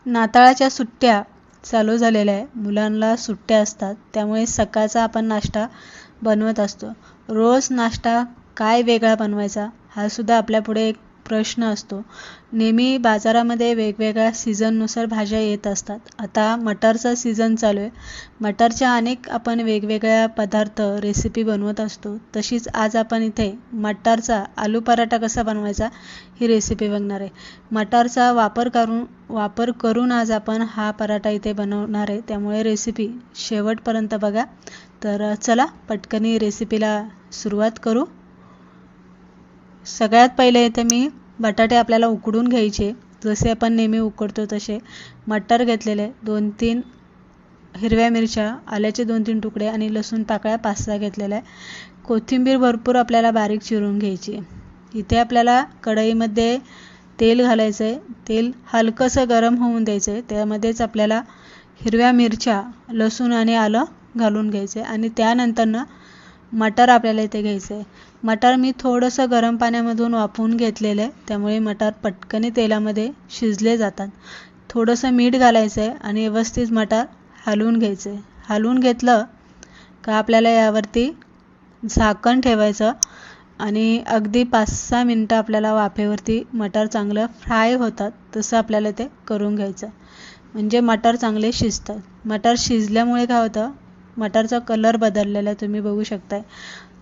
नाताळाच्या सुट्ट्या चालू झालेल्या आहे. मुलांना सुट्ट्या असतात, त्यामुळे सकाळचा आपण नाश्ता बनवत असतो. रोज नाश्ता काय वेगळा बनवायचा हा सुद्धा आपल्यापुढे एक प्रश्न असतो. नेहमी बाजारामध्ये वेगवेगळ्या सीझननुसार भाज्या येत असतात. आता मटारचा सीझन चालू आहे. मटारच्या अनेक आपण वेगवेगळ्या पदार्थ रेसिपी बनवत असतो. तशीच आज आपण इथे मटारचा आलू पराठा कसा बनवायचा ही रेसिपी बघणार आहे. मटारचा वापर करून आज आपण हा पराठा इथे बनवणार आहे, त्यामुळे रेसिपी शेवटपर्यंत बघा. तर चला पटकन रेसिपीला सुरुवात करू. सगळ्यात पहिले इथे मी बटाटे आपल्याला उकडून घ्यायचे, जसे आपण नेहमी उकडतो तसे. मटार घेतलेले 2-3 हिरव्या मिरच्या, आल्याचे 2-3 तुकडे आणि लसूण पाकळ्या 5-6 घेतलेल्या आहे. कोथिंबीर भरपूर आपल्याला बारीक चिरून घ्यायची. इथे आपल्याला कढईमध्ये तेल घालायचं आहे. तेल हलकंसं गरम होऊन द्यायचं आहे. त्यामध्येच आपल्याला हिरव्या मिरच्या, लसूण आणि आलं घालून घ्यायचं आहे आणि त्यानंतर मटार आपल्याला इथे घ्यायचं आहे. मटार मी थोडंसं गरम पाण्यामधून वाफवून घेतलेलं आहे, त्यामुळे मटार पटकन तेलामध्ये शिजले जातात. थोडंसं मीठ घालायचं आहे आणि व्यवस्थित मटार हलवून घ्यायचं आहे. हलवून घेतलं का आपल्याला यावरती झाकण ठेवायचं आणि अगदी 5-6 मिनटं आपल्याला वाफेवरती मटार चांगलं फ्राय होतात तसं आपल्याला ते करून घ्यायचं, म्हणजे मटार चांगले शिजतात. मटार शिजल्यामुळे काय होतं, मटारचा कलर बदललेला तुम्ही बघू शकताय.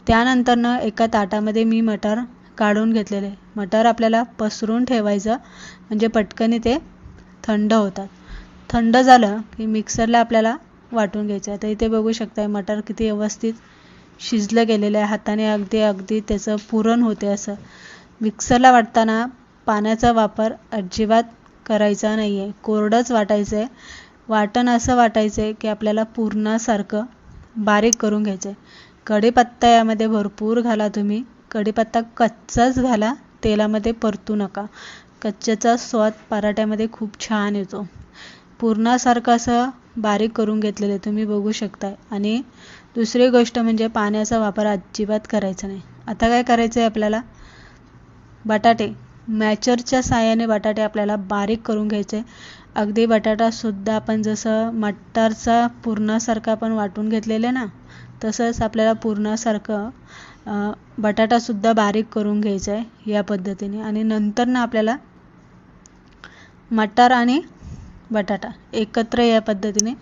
त्यानंतर एका ताटामध्ये मी मटार काढून घेतलेले. मटार आपल्याला पसरून ठेवायचं, म्हणजे पटकन ते थंड होतात. थंड झालं की मिक्सरला आपल्याला वाटून घ्यायचं. आता इथे बघू शकताय मटार किती व्यवस्थित शिजलं गेलेलं आहे. हाताने अगदी त्याचं पुरण होते. असं मिक्सरला वाटताना पाण्याचा वापर अजिबात करायचा नाही आहे, कोरडंच वाटायचं आहे. वाटण असं वाटायचं आहे की आपल्याला पुरणासारखं बारीक करून घ्यायचं आहे. कढीपत्ता यामध्ये भरपूर घाला तुम्ही. कढीपत्ता कच्चाच घाला, तेलामध्ये परतू नका. कच्च्याचा स्वाद पराठ्यामध्ये खूप छान येतो. पुरणासारखं असं बारीक करून घेतलेलं तुम्ही बघू शकताय. आणि दुसरी गोष्ट म्हणजे पाण्याचा वापर अजिबात करायचा नाही. आता काय करायचं आहे आपल्याला, बटाटे मॅचरच्या साहाय्याने बटाटे आपल्याला बारीक करून घ्यायचे. अगदी बटाटासुद्धा आपण जसं मटारचा पुरणासारखा आपण वाटून घेतलेलं ना, तसंच आपल्याला पुरणासारखं बटाटासुद्धा बारीक करून घ्यायचं आहे या पद्धतीने. आणि नंतर आपल्याला मटार आणि बटाटा एकत्र या पद्धतीने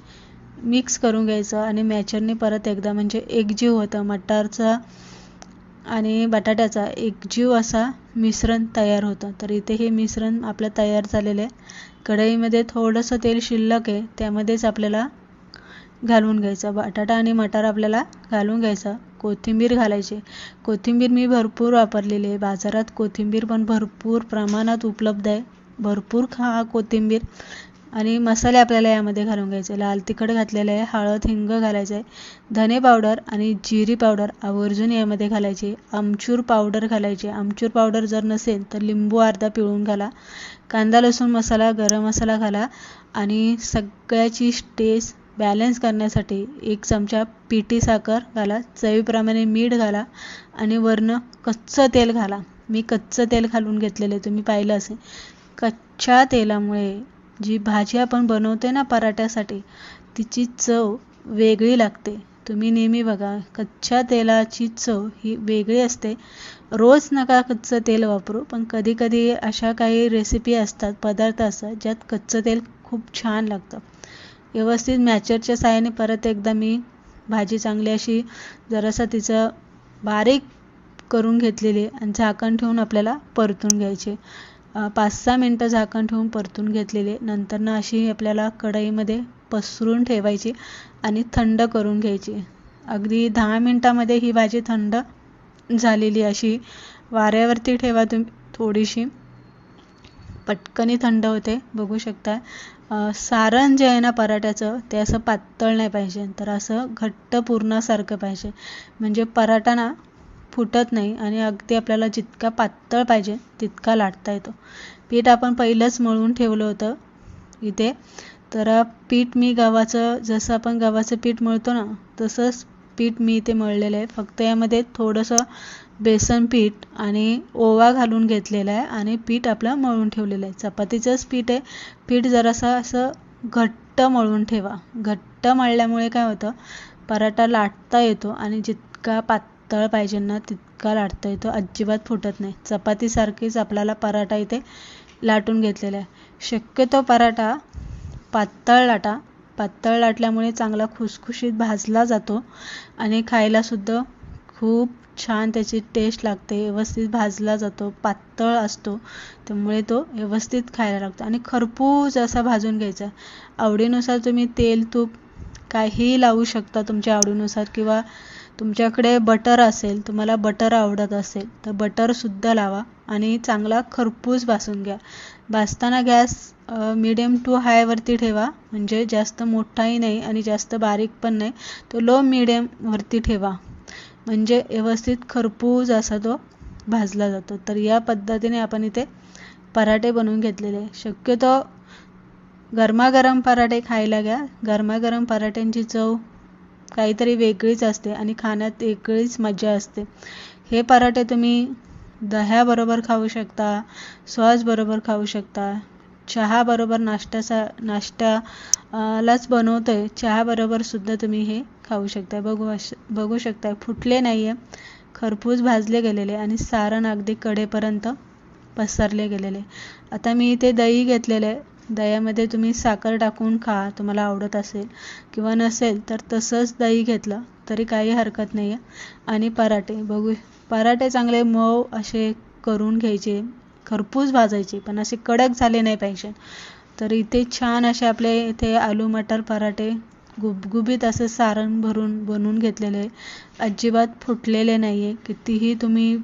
मिक्स करून घ्यायचं आणि मॅचरने परत एकदा, म्हणजे एकजीव होतं मटारचा आणि बटाट्याचा एकजीव असा मिश्रण तयार होतं. तर इथे हे मिश्रण आपलं तयार झालेलं आहे. कढईमध्ये थोडंसं तेल शिल्लक आहे, त्यामध्येच आपल्याला घालून घ्यायचं. बटाटा आणि मटार आपल्याला घालून घ्यायचं. कोथिंबीर घालायची. कोथिंबीर मी भरपूर वापरलेली आहे. बाजारात कोथिंबीर पण भरपूर प्रमाणात उपलब्ध आहे. भरपूर खा कोथिंबीर. आणि मसाले आपल्याला यामध्ये घालून घ्यायचे. लाल तिखट घातलेलं आहे, हळद, हिंग घालायचं आहे, धने पावडर आणि जिरी पावडर आवर्जून यामध्ये घालायची. आमचूर पावडर घालायची. आमचूर पावडर जर नसेल तर लिंबू अर्धा पिळून घाला. कांदा लसूण मसाला, गरम मसाला घाला आणि सगळ्याची टेस्ट बॅलन्स करण्यासाठी 1 चमचा पिठी साखर घाला. चवीप्रमाणे मीठ घाला आणि वरनं कच्चं तेल घाला. मी कच्चं तेल घालून घेतलेलं तुम्ही पाहिलं असेल. कच्च्या तेलामुळे जी भाजी आपण बनवते ना पराठ्यासाठी, तिची चव वेगळी लागते. तुम्ही नेहमी बघा, कच्च्या तेलाची चव ही वेगळी असते. रोज नका कच्चं तेल वापरू, पण कधी अशा काही रेसिपी असतात, पदार्थ असतात ज्यात कच्चं तेल खूप छान लागतं. व्यवस्थित मॅचरच्या साहाय्याने परत एकदा मी भाजी चांगली अशी जरासं तिचं बारीक करून घेतलेली आणि झाकण ठेवून आपल्याला परतून घ्यायचे. 5-6 मिनटं झाकण ठेवून परतून घेतलेले. नंतर अशी आपल्याला कढईमध्ये पसरून ठेवायची आणि थंड करून घ्यायची. अगदी 10 मिनटामध्ये ही भाजी थंड झालेली अशी वाऱ्यावरती ठेवा तुम्ही. थोडीशी पटकनी थंड होते, बघू शकता. सारण जे आहे ना पराठ्याचं, ते असं पातळ नाही पाहिजे, तर असं घट्ट पुरणासारखं पाहिजे, म्हणजे पराठा ना फुटत नाही आणि अगदी आपल्याला जितका पातळ पाहिजे तितका लाटता येतो. पीठ आपण पहिलंच मळून ठेवलं होतं इथे. तर पीठ मी गव्हाचं, जसं आपण गव्हाचं पीठ मळतो ना तसंच पीठ मी इथे मळलेलं आहे. फक्त यामध्ये थोडंसं बेसन पीठ आणि ओवा घालून घेतलेला आहे आणि पीठ आपलं मळून ठेवलेलं आहे. चपातीचंच पीठ आहे. पीठ जरासं असं घट्ट मळून ठेवा. घट्ट मळल्यामुळे काय होतं, पराठा लाटता येतो आणि जितका पातळ पाहिजे ना तितका लाटता येतो, अजिबात फुटत नाही. चपातीसारखीच आपल्याला पराठा इथे लाटून घेतलेला आहे. शक्यतो पराठा पातळ लाटा. पातळ लाटल्यामुळे चांगला खुसखुशीत भाजला जातो आणि खायलासुद्धा खूप छान त्याची टेस्ट लागते. व्यवस्थित भाजला जातो, पातळ असतो, त्यामुळे तो व्यवस्थित खायला लागतो आणि खरपूस असा भाजून घ्यायचा. आवडीनुसार तुम्ही तेल तूप काहीही लावू शकता तुमच्या आवडीनुसार, किंवा तुमच्याकडे बटर असेल, तुम्हाला बटर आवडत असेल तर बटरसुद्धा लावा आणि चांगला खरपूस भाजून घ्या. भाजताना गॅस मीडियम टू हायवरती ठेवा, म्हणजे जास्त मोठाही नाही आणि जास्त बारीक पण नाही, तो लो मीडियमवरती ठेवा, म्हणजे व्यवस्थित खरपूस असा तो भाजला जातो. तर या पद्धतीने आपण इथे पराठे बनवून घेतलेले. शक्यतो गरमागरम पराठे खायला घ्या. गरमागरम पराठ्यांची चव काहीतरी वेगळीच असते आणि खाण्यात वेगळीच मजा असते. हे पराठे तुम्ही दह्याबरोबर खाऊ शकता, सॉसबरोबर खाऊ शकता, चहाबरोबर नाश्त्यालाच बनवतोय, चहाबरोबर सुद्धा तुम्ही हे खाऊ शकता. बघू शकता फुटले नाही आहे, खरपूस भाजले गेलेले आणि सारण अगदी कडेपर्यंत पसरले गेलेले. आता मी इथे दही घेतलेलं आहे. दह्यामध्ये तुम्ही साखर टाकून खा, तुम्हाला आवडत असेल, किंवा नसेल तर तसंच दही घेतलं तरी काही हरकत नाही आहे. आणि पराठे चांगले मऊ असे करून घ्यायचे, खरपूस भाजायचे, पण असे कडक झाले नाही पाहिजे. तर इथे छान असे आपले इथे आलू मटर पराठे गुबगुबीत असं सारण भरून बनवून घेतलेले आहे. अजिबात फुटलेले नाही आहे. कितीही तुम्ही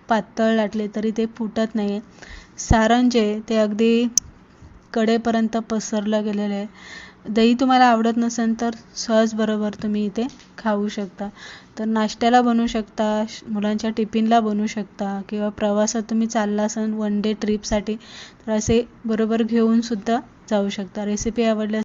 पातळ लाटले तरी ते फुटत नाही आहे. सारण जे ते अगदी कडेपर्यंत पसरलं गेलेलं आहे. दही तुम्हाला आवडत नसेल तर सॉसबरोबर तुम्ही इथे खाऊ शकता. तर नाश्त्याला बनवू शकता, मुलांच्या टिफिनला बनवू शकता, किंवा प्रवासात तुम्ही चालला असाल वन डे ट्रिपसाठी तर असे बरोबर घेऊन सुद्धा जाऊ शकता. रेसिपी आवडल्यास